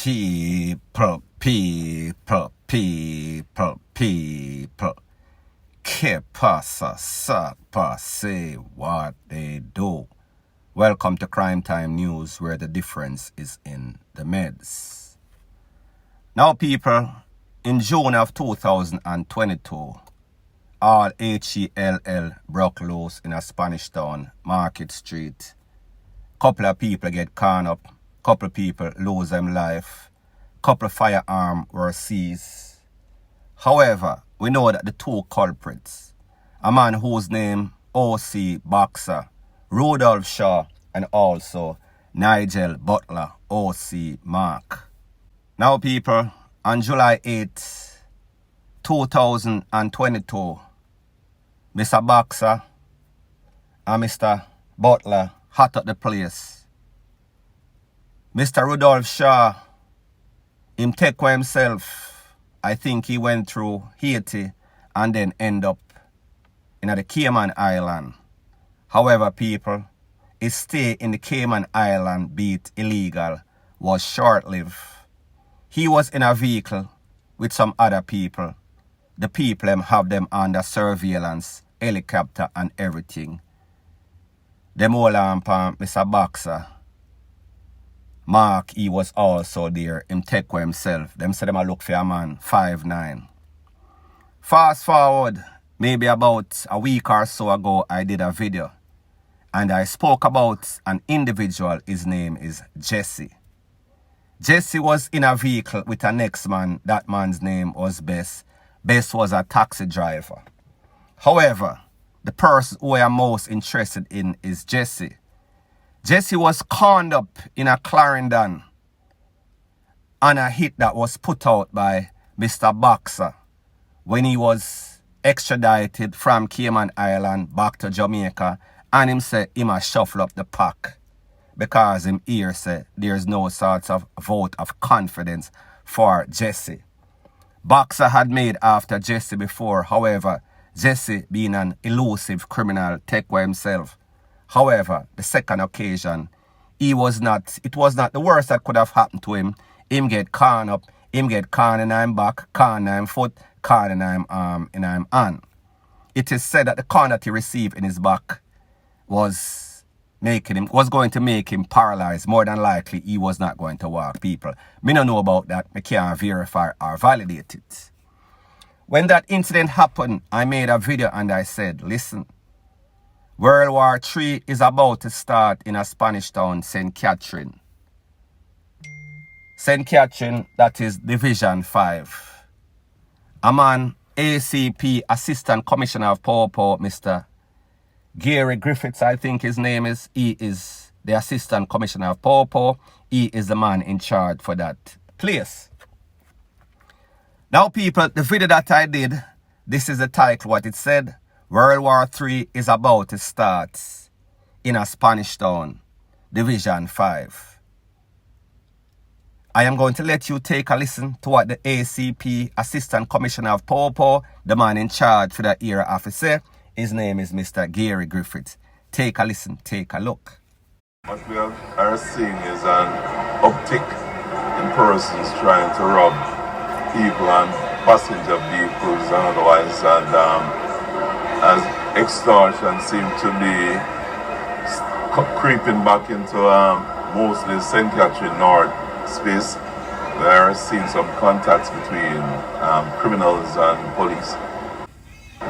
People. Que pasa, sapa, say what they do. Welcome to Crime Time News, where the difference is in the meds. Now, people, in June of 2022, all HELL broke loose in a Spanish town, Market Street. Couple of people get caught up, couple of people lose their life, couple of firearms were seized. However, we know that the two culprits, a man whose name O.C. Boxer, Rudolph Shaw, and also Nigel Butler, O.C. Mark. Now, people, on July 8, 2022, Mr. Boxer and Mr. Butler hot up the place. Mr. Rudolph Shaw, him take for himself. I think he went through Haiti and then end up in the Cayman Island. However, people, his stay in the Cayman Island, be it illegal, was short-lived. He was in a vehicle with some other people. The people have them under surveillance, helicopter and everything. Them all Mr. Boxer. Mark, he was also there. Him take for himself. Them said them a look for a man, 5'9". Fast forward, maybe about a week or so ago, I did a video. And I spoke about an individual. His name is Jesse. Jesse was in a vehicle with a next man. That man's name was Bess. Bess was a taxi driver. However, the person who I am most interested in is Jesse. Jesse was conned up in a Clarendon on a hit that was put out by Mr. Boxer when he was extradited from Cayman Island back to Jamaica, and him say he must shuffle up the pack because him here say there's no sort of vote of confidence for Jesse. Boxer had made after Jesse before. However, Jesse, being an elusive criminal, take for himself. However, the second occasion, it was not the worst that could have happened to him. Him get caught up, him get caught in him back, caught in him foot, caught in him arm, in him hand. It is said that the con that he received in his back was going to make him paralyzed. More than likely, he was not going to walk, people. Me don't know about that. I can't verify or validate it. When that incident happened, I made a video and I said, listen, World War III is about to start in a Spanish town, St. Catherine. St. Catherine, that is Division 5. A man, ACP, Assistant Commissioner of Power, Mr. Gary Griffiths, I think his name is. He is the Assistant Commissioner of Power. He is the man in charge for that place. Now, people, the video that I did, this is the title, what it said. World War III is about to start in a Spanish town, Division 5. I am going to let you take a listen to what the ACP, Assistant Commissioner of Power, the man in charge for that area officer. His name is Mr. Gary Griffiths. Take a listen, take a look. What we are seeing is an uptick in persons trying to rob people and passenger vehicles and otherwise, and as extortion seems to be creeping back into mostly St. Catherine North space, we are seeing some contacts between criminals and police.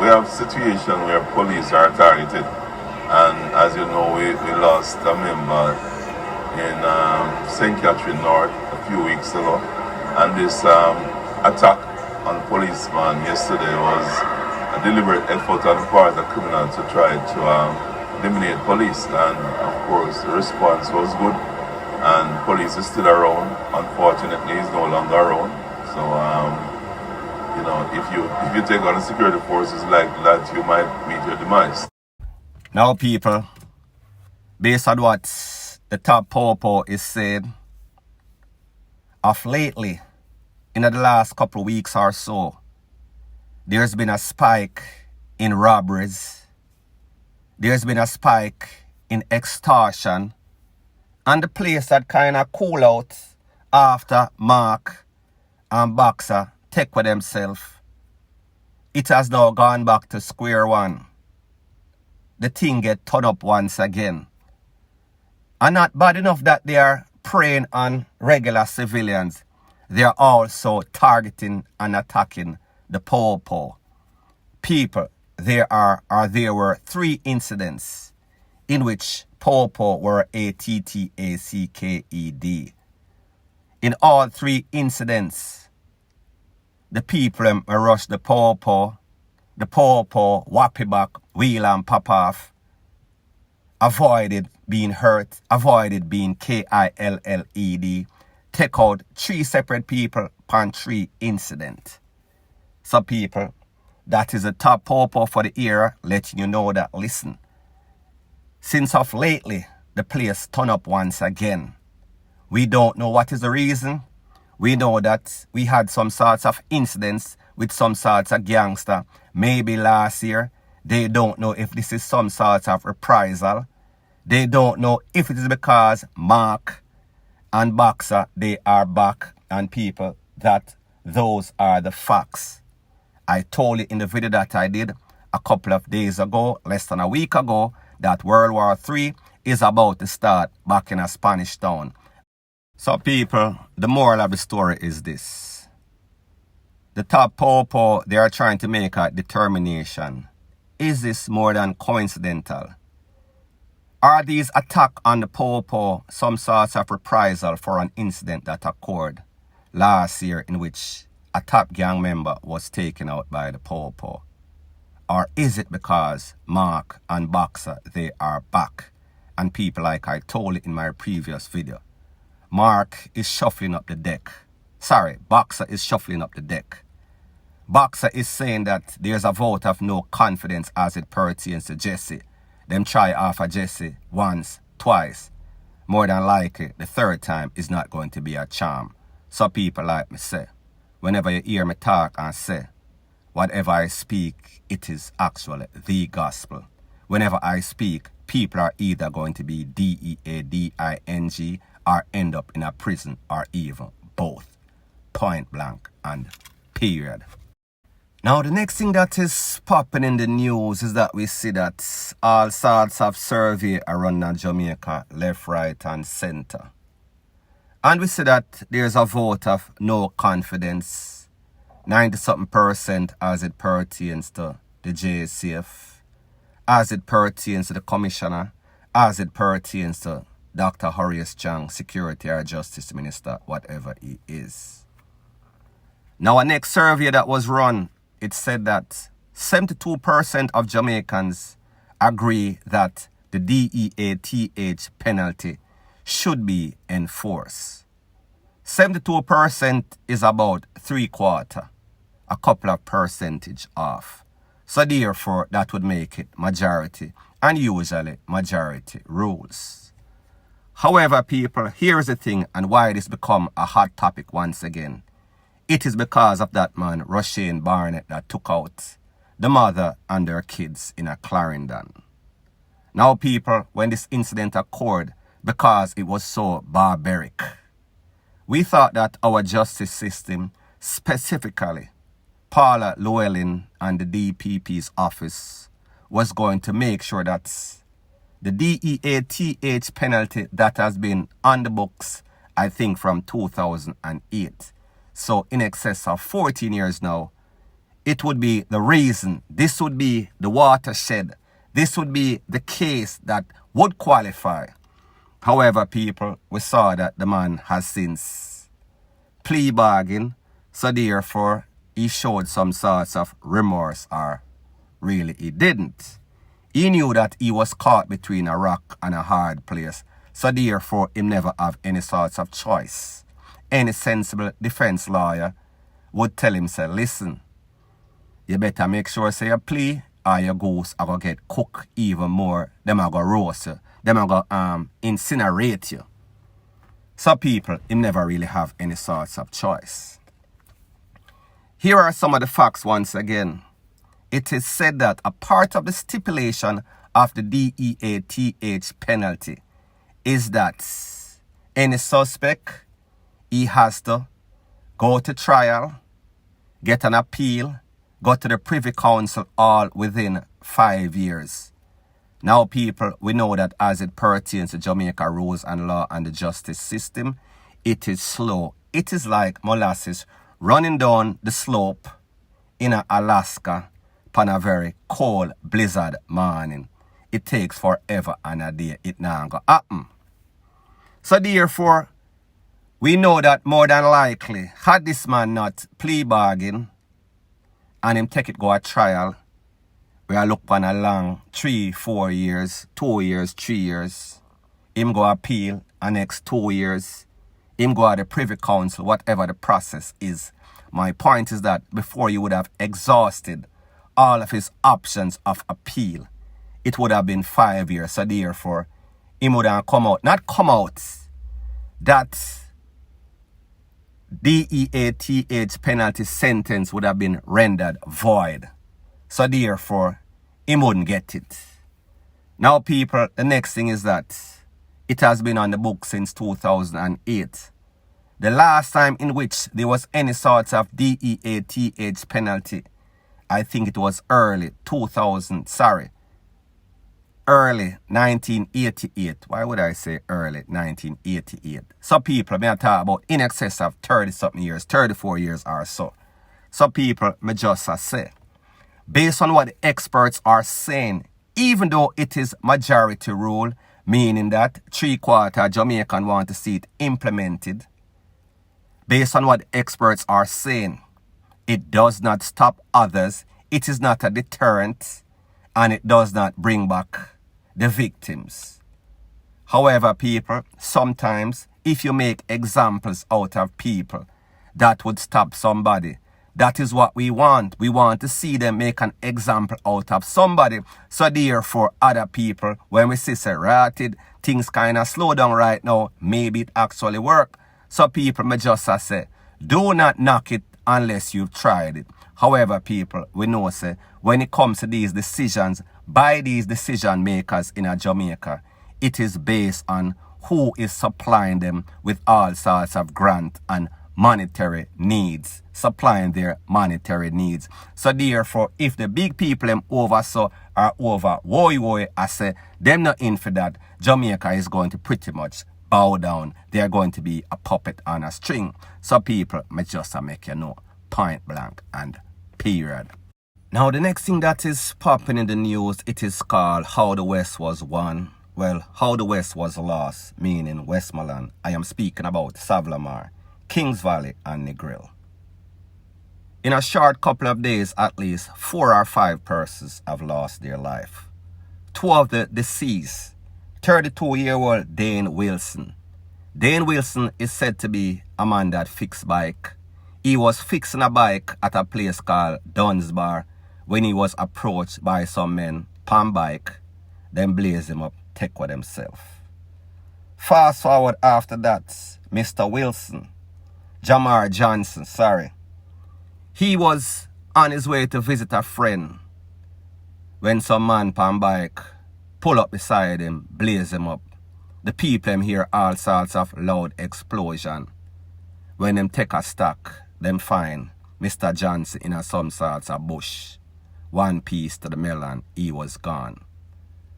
We have a situation where police are targeted, and as you know, we lost a member in St. Catherine North a few weeks ago, and this attack on the policeman yesterday was a deliberate effort on the part of the criminal to try to eliminate police, and of course the response was good, and police is still around. Unfortunately, he's no longer around. So you know, if you take on the security forces like that, you might meet your demise. Now, people, based on what the top Popo is saying, of lately, in the last couple of weeks or so, there's been a spike in robberies. There's been a spike in extortion. And the place that kind of cool out after Mark and Boxer take with themselves, it has now gone back to square one. The thing get turned up once again. And not bad enough that they are preying on regular civilians, they are also targeting and attacking the po-po. People, there were 3 incidents in which po-po were ATT CK-E-D. In all 3 incidents, the people rushed the po-po whap it back, wheel and pop off, avoided being hurt, avoided being KILLED, take out 3 separate people upon 3 incidents. So people, that is a top po-po for the era, letting you know that, listen, since of lately, the place turn up once again. We don't know what is the reason. We know that we had some sorts of incidents with some sorts of gangster, maybe last year. They don't know if this is some sort of reprisal. They don't know if it is because Mark and Boxer, they are back, and people, that those are the facts. I told you in the video that I did a couple of days ago, less than a week ago, that World War III is about to start back in a Spanish town. So people, the moral of the story is this. The top po-po, they are trying to make a determination. Is this more than coincidental? Are these attacks on the po-po some sort of reprisal for an incident that occurred last year in which a top gang member was taken out by the po-po? Or is it because Mark and Boxer, they are back? And people, like I told you in my previous video, Mark is shuffling up the deck. Sorry, Boxer is shuffling up the deck. Boxer is saying that there's a vote of no confidence as it pertains to Jesse. Them try offer Jesse once, twice. More than likely, the 3rd time is not going to be a charm. So people, like me say, whenever you hear me talk and say, whatever I speak, it is actually the gospel. Whenever I speak, people are either going to be DEADING or end up in a prison, or even both. Point blank and period. Now the next thing that is popping in the news is that we see that all sorts of survey around Jamaica, left, right and center. And we see that there's a vote of no confidence, 90-something% as it pertains to the JCF, as it pertains to the commissioner, as it pertains to Dr. Horace Chang, Security or Justice Minister, whatever he is. Now, a next survey that was run, it said that 72% of Jamaicans agree that the DEATH penalty should be enforced. 72% is about 3/4, a couple of percentage off. So therefore, that would make it majority, and usually majority rules. However, people, here's the thing and why this become a hot topic once again. It is because of that man, Roshane Barnett, that took out the mother and their kids in a Clarendon. Now, people, when this incident occurred, because it was so barbaric, we thought that our justice system, specifically Paula Llewellyn and the DPP's office, was going to make sure that the DEATH penalty that has been on the books, I think from 2008, so in excess of 14 years now, it would be the reason, this would be the watershed, this would be the case that would qualify. However, people, we saw that the man has since plea bargained, so therefore he showed some sorts of remorse, or really he didn't. He knew that he was caught between a rock and a hard place, so therefore he never have any sorts of choice. Any sensible defense lawyer would tell him, say, listen, you better make sure say your plea or your goose are going to get cooked even more. Them are going to roast you. Them are going to incinerate you. So people, him never really have any sorts of choice. Here are some of the facts once again. It is said that a part of the stipulation of the DEATH penalty is that any suspect, he has to go to trial, get an appeal, go to the Privy Council, all within 5 years. Now, people, we know that as it pertains to Jamaica rules and law and the justice system, it is slow. It is like molasses running down the slope in Alaska on a very cold blizzard morning. It takes forever and a day. It not go happen. So therefore, we know that more than likely, had this man not plea bargain and him take it go a trial, we are look on a long 3, 4 years, 2 years, 3 years. Him go appeal a next 2 years. Him go at the Privy Council, whatever the process is. My point is that before you would have exhausted all of his options of appeal, it would have been 5 years. So therefore, him would have come out, not come out, that DEATH penalty sentence would have been rendered void. So therefore, he wouldn't get it. Now, people, the next thing is that it has been on the book since 2008. The last time in which there was any sort of DEATH penalty, I think it was early 1988. Why would I say early 1988? Some people may talk about in excess of 30-something years, 34 years or so. Some people may just say, based on what the experts are saying, even though it is majority rule, meaning that 3/4 Jamaican want to see it implemented, based on what the experts are saying, it does not stop others, it is not a deterrent, and it does not bring back the victims. However, people, sometimes if you make examples out of people, that would stop somebody. That is what we want. We want to see them make an example out of somebody. So therefore, other people, when we see rated, things kind of slow down right now, maybe it actually work. So people may just say, do not knock it unless you've tried it. However, people, we know say, when it comes to these decisions, by these decision makers in Jamaica, it is based on who is supplying them with all sorts of grant and monetary needs, supplying their monetary needs. So therefore, if the big people them over so are over woy, I say, them not in for that, Jamaica is going to pretty much bow down. They are going to be a puppet on a string. So people may just make you know, point blank and period. Now the next thing that is popping in the news, it is called How the West Was Won. Well, How the West Was Lost, meaning Westmoreland. I am speaking about Savlamar, Kings Valley and Negril. In a short couple of days, at least 4 or 5 persons have lost their life. 2 of the deceased, 32-year-old Dane Wilson. Dane Wilson is said to be a man that fixed bike. He was fixing a bike at a place called Dunn's Bar when he was approached by some men, pan bike, then blaze him up, take with himself. Fast forward after that, Mr. Wilson, Jamar Johnson, he was on his way to visit a friend when some man pan bike pull up beside him, blaze him up. The people them hear all sorts of loud explosion. When them take a stock, them find Mr. Johnson in a some sorts of bush. 1 piece to the melon, he was gone.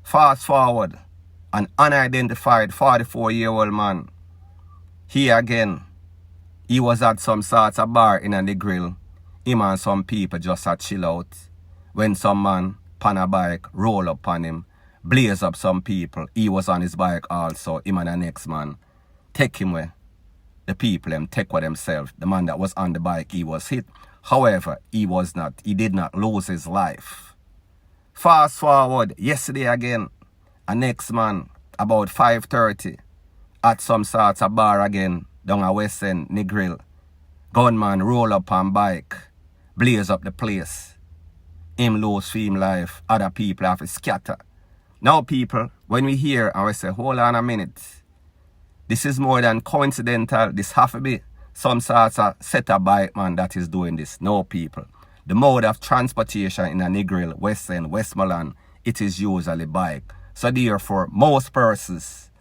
Fast forward, an unidentified 44-year-old man. He again, he was at some sorts of bar in the grill. Him and some people just a chill out. When some man pan a bike, roll up on him, blaze up some people. He was on his bike also, him and the next man. Take him away. The people them take with themselves. The man that was on the bike, he was hit. However, he did not lose his life. Fast forward, yesterday again, a next man, about 5:30, at some sorts of bar again, down a West End, Negril. Gunman roll up on bike, blaze up the place. Him lose him life, other people have to scatter. Now people, when we hear and we say, hold on a minute, this is more than coincidental, this have to be some sort of set of bike man that is doing this. No people. The mode of transportation in a Negril, West End, Westmoreland, it is usually bike. So therefore, most persons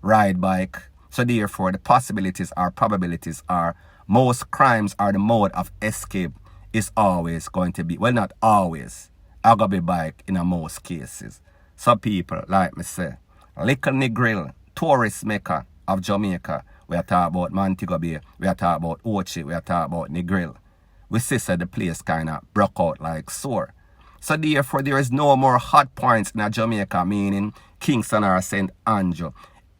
ride bike. So therefore, the possibilities or probabilities are most crimes are the mode of escape is always going to be, well, not always, I gotta be bike in most cases. So people, like me say, Little Negril, tourist mecca of Jamaica, we are talking about Montego Bay, we are talking about Ochi, we are talking about Negril. We see that the place kind of broke out like sore. So therefore, there is no more hot points in Jamaica, meaning Kingston or St. Andrew.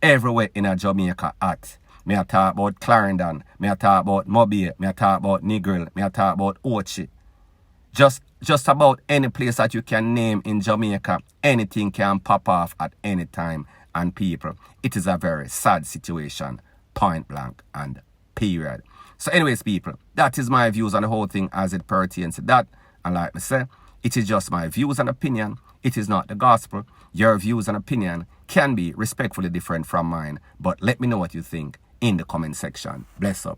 Everywhere in Jamaica at. Me I talk about Clarendon, me I talk about Mobile, me I talk about Negril, me I talk about Ochi. Just about any place that you can name in Jamaica, anything can pop off at any time. And people, it is a very sad situation, point blank and period. So anyways, people, that is my views on the whole thing as it pertains to that. And like I say, it is just my views and opinion. It is not the gospel. Your views and opinion can be respectfully different from mine. But let me know what you think in the comment section. Bless up.